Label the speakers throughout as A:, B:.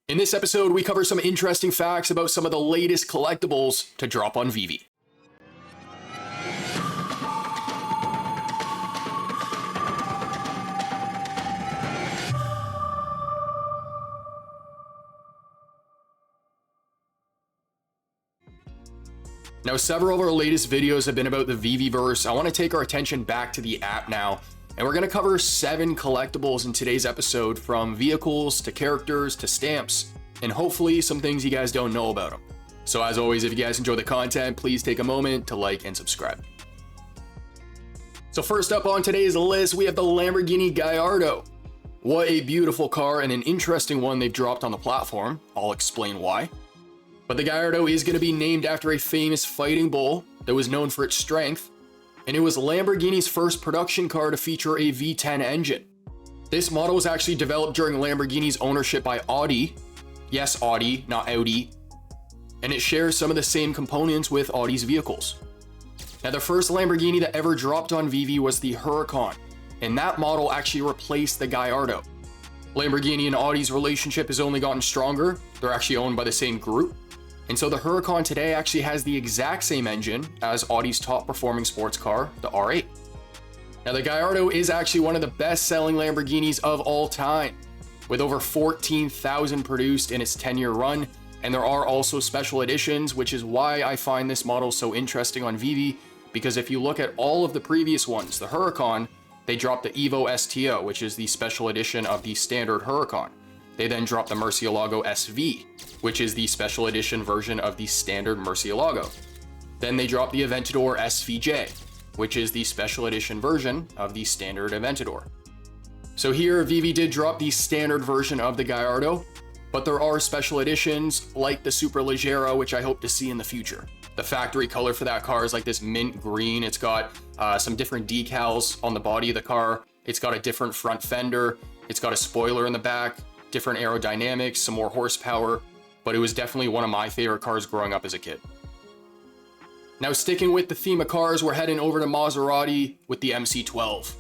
A: In this episode, we cover some interesting facts about some of the latest collectibles to drop on VeVe. Now, several of our latest videos have been about the VeVeverse. I want to take our attention back to the app now, and we're going to cover 7 collectibles in today's episode, from vehicles to characters to stamps, and hopefully some things you guys don't know about them. So as always, if you guys enjoy the content, please take a moment to like and subscribe. So first up on today's list, we have the Lamborghini Gallardo. What a beautiful car, and an interesting one they've dropped on the platform. I'll explain why. But the Gallardo is going to be named after a famous fighting bull that was known for its strength, and it was Lamborghini's first production car to feature a V10 engine. This model was actually developed during Lamborghini's ownership by Audi. Yes, Audi, not Audi. And it shares some of the same components with Audi's vehicles. Now, the first Lamborghini that ever dropped on VeVe was the Huracan, and that model actually replaced the Gallardo. Lamborghini and Audi's relationship has only gotten stronger. They're actually owned by the same group. And so the Huracan today actually has the exact same engine as Audi's top performing sports car, the R8. Now, the Gallardo is actually one of the best selling Lamborghinis of all time, with over 14,000 produced in its 10-year run. And there are also special editions, which is why I find this model so interesting on VeVe, because if you look at all of the previous ones, the Huracan, they dropped the Evo STO, which is the special edition of the standard Huracan. They then dropped the Murcielago SV, which is the special edition version of the standard Murcielago. Then they dropped the Aventador SVJ, which is the special edition version of the standard Aventador. So here, VeVe did drop the standard version of the Gallardo, but there are special editions like the Superleggera, which I hope to see in the future. The factory color for that car is like this mint green. It's got some different decals on the body of the car. It's got a different front fender. It's got a spoiler in the back, different aerodynamics, some more horsepower, but it was definitely one of my favorite cars growing up as a kid. Now, sticking with the theme of cars, we're heading over to Maserati with the MC12.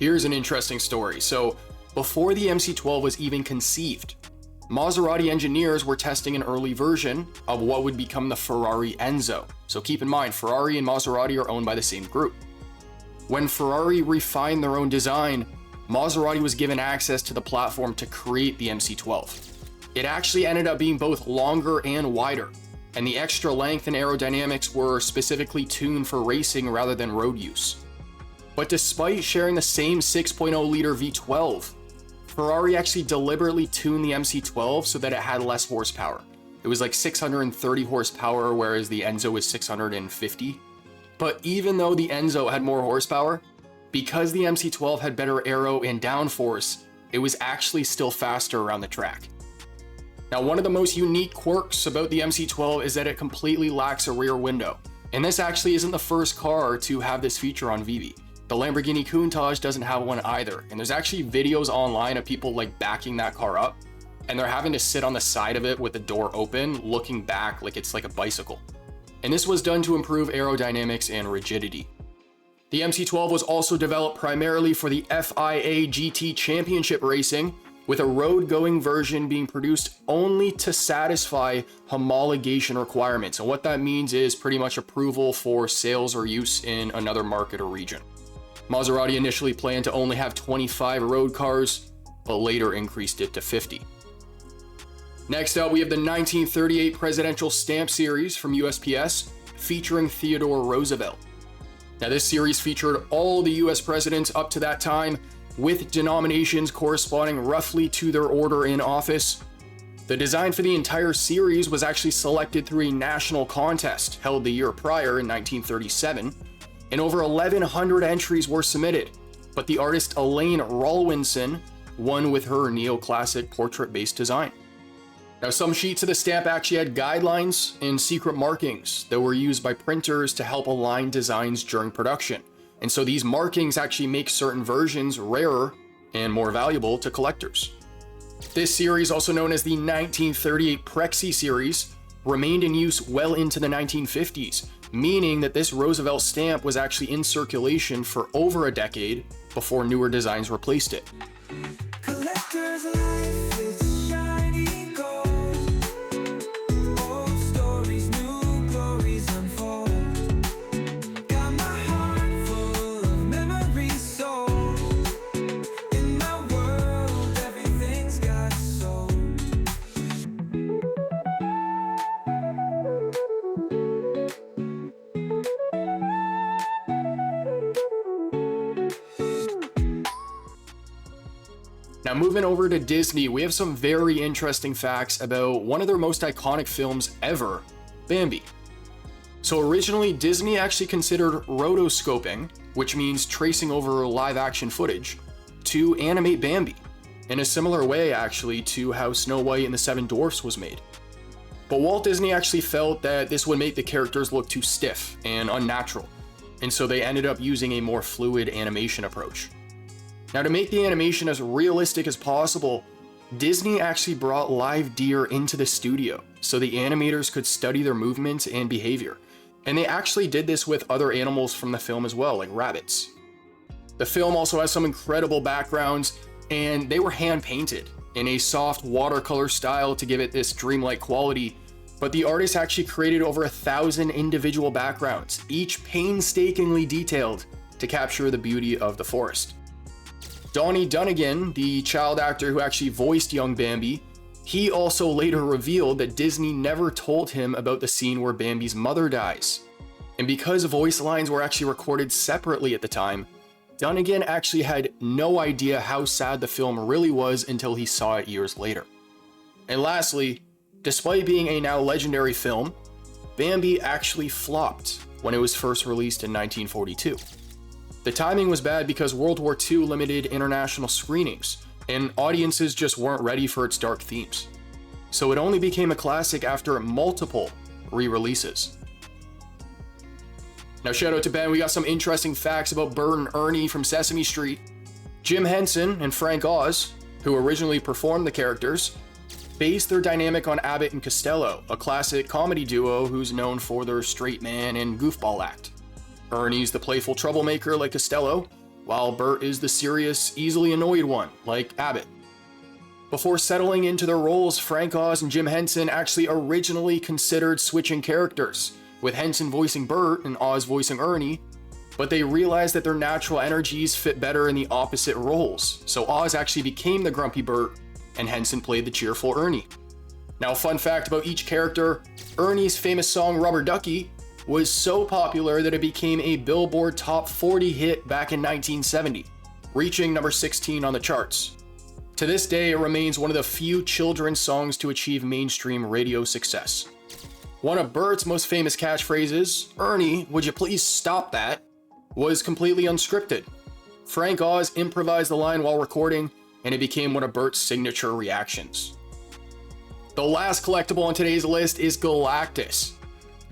A: Here's an interesting story. So before the MC12 was even conceived, Maserati engineers were testing an early version of what would become the Ferrari Enzo. So keep in mind, Ferrari and Maserati are owned by the same group. When Ferrari refined their own design, Maserati was given access to the platform to create the MC12. It actually ended up being both longer and wider, and the extra length and aerodynamics were specifically tuned for racing rather than road use. But despite sharing the same 6.0-liter V12, Ferrari actually deliberately tuned the MC12 so that it had less horsepower. It was like 630 horsepower, whereas the Enzo was 650. But even though the Enzo had more horsepower, because the MC12 had better aero and downforce, it was actually still faster around the track. Now, one of the most unique quirks about the MC12 is that it completely lacks a rear window. And this actually isn't the first car to have this feature on VeVe. The Lamborghini Countach doesn't have one either. And there's actually videos online of people like backing that car up, and they're having to sit on the side of it with the door open, looking back like it's like a bicycle. And this was done to improve aerodynamics and rigidity. The MC12 was also developed primarily for the FIA GT Championship racing, with a road-going version being produced only to satisfy homologation requirements. And what that means is pretty much approval for sales or use in another market or region. Maserati initially planned to only have 25 road cars, but later increased it to 50. Next up, we have the 1938 Presidential Stamp Series from USPS, featuring Theodore Roosevelt. Now, this series featured all the US presidents up to that time, with denominations corresponding roughly to their order in office. The design for the entire series was actually selected through a national contest held the year prior in 1937, and over 1,100 entries were submitted, but the artist Elaine Rawlinson won with her neoclassic portrait-based design. Now, some sheets of the stamp actually had guidelines and secret markings that were used by printers to help align designs during production. And so these markings actually make certain versions rarer and more valuable to collectors. This series, also known as the 1938 Prexy series, remained in use well into the 1950s, meaning that this Roosevelt stamp was actually in circulation for over a decade before newer designs replaced it. Collector's life is shiny gold. Now moving over to Disney, we have some very interesting facts about one of their most iconic films ever, Bambi. So originally, Disney actually considered rotoscoping, which means tracing over live action footage, to animate Bambi, in a similar way actually to how Snow White and the Seven Dwarfs was made. But Walt Disney actually felt that this would make the characters look too stiff and unnatural, and so they ended up using a more fluid animation approach. Now, to make the animation as realistic as possible, Disney actually brought live deer into the studio so the animators could study their movements and behavior. And they actually did this with other animals from the film as well, like rabbits. The film also has some incredible backgrounds, and they were hand painted in a soft watercolor style to give it this dreamlike quality. But the artists actually created over 1,000 individual backgrounds, each painstakingly detailed to capture the beauty of the forest. Donnie Dunagan, the child actor who actually voiced young Bambi, he also later revealed that Disney never told him about the scene where Bambi's mother dies. And because voice lines were actually recorded separately at the time, Dunagan actually had no idea how sad the film really was until he saw it years later. And lastly, despite being a now legendary film, Bambi actually flopped when it was first released in 1942. The timing was bad because World War II limited international screenings, and audiences just weren't ready for its dark themes. So it only became a classic after multiple re-releases. Now shout out to Ben, we got some interesting facts about Bert and Ernie from Sesame Street. Jim Henson and Frank Oz, who originally performed the characters, based their dynamic on Abbott and Costello, a classic comedy duo who's known for their straight man and goofball act. Ernie's the playful troublemaker like Costello, while Bert is the serious, easily annoyed one like Abbott. Before settling into their roles, Frank Oz and Jim Henson actually originally considered switching characters, with Henson voicing Bert and Oz voicing Ernie, but they realized that their natural energies fit better in the opposite roles, so Oz actually became the grumpy Bert and Henson played the cheerful Ernie. Now, a fun fact about each character, Ernie's famous song Rubber Ducky was so popular that it became a Billboard Top 40 hit back in 1970, reaching number 16 on the charts. To this day, it remains one of the few children's songs to achieve mainstream radio success. One of Bert's most famous catchphrases, "Ernie, would you please stop that?" was completely unscripted. Frank Oz improvised the line while recording, and it became one of Bert's signature reactions. The last collectible on today's list is Galactus.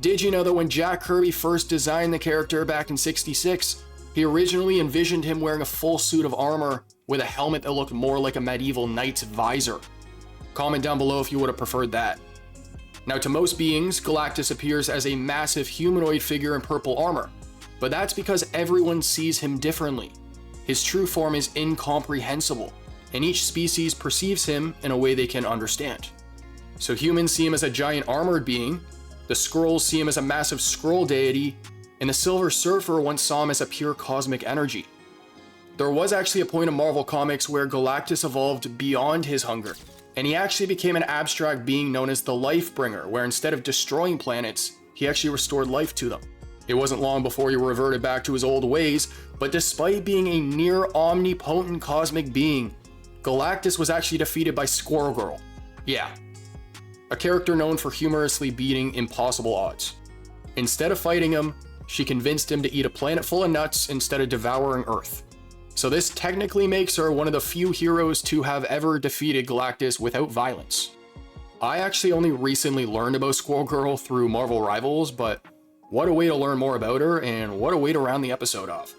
A: Did you know that when Jack Kirby first designed the character back in '66, he originally envisioned him wearing a full suit of armor with a helmet that looked more like a medieval knight's visor? Comment down below if you would have preferred that. Now, to most beings, Galactus appears as a massive humanoid figure in purple armor, but that's because everyone sees him differently. His true form is incomprehensible, and each species perceives him in a way they can understand. So humans see him as a giant armored being, the Skrulls see him as a massive Skrull deity, and the Silver Surfer once saw him as a pure cosmic energy. There was actually a point in Marvel Comics where Galactus evolved beyond his hunger, and he actually became an abstract being known as the Lifebringer, where instead of destroying planets, he actually restored life to them. It wasn't long before he reverted back to his old ways, but despite being a near omnipotent cosmic being, Galactus was actually defeated by Squirrel Girl. Yeah, a character known for humorously beating impossible odds. Instead of fighting him, she convinced him to eat a planet full of nuts instead of devouring Earth. So this technically makes her one of the few heroes to have ever defeated Galactus without violence. I actually only recently learned about Squirrel Girl through Marvel Rivals, but what a way to learn more about her, and what a way to round the episode off.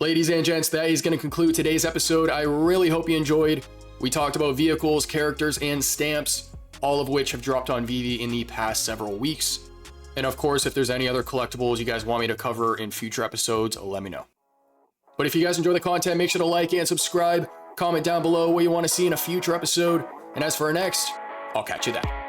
A: Ladies and gents, that is going to conclude today's episode. I really hope you enjoyed. We talked about vehicles, characters, and stamps, all of which have dropped on VeVe in the past several weeks. And of course, if there's any other collectibles you guys want me to cover in future episodes, let me know. But if you guys enjoy the content, make sure to like and subscribe. Comment down below what you want to see in a future episode. And as for our next, I'll catch you then.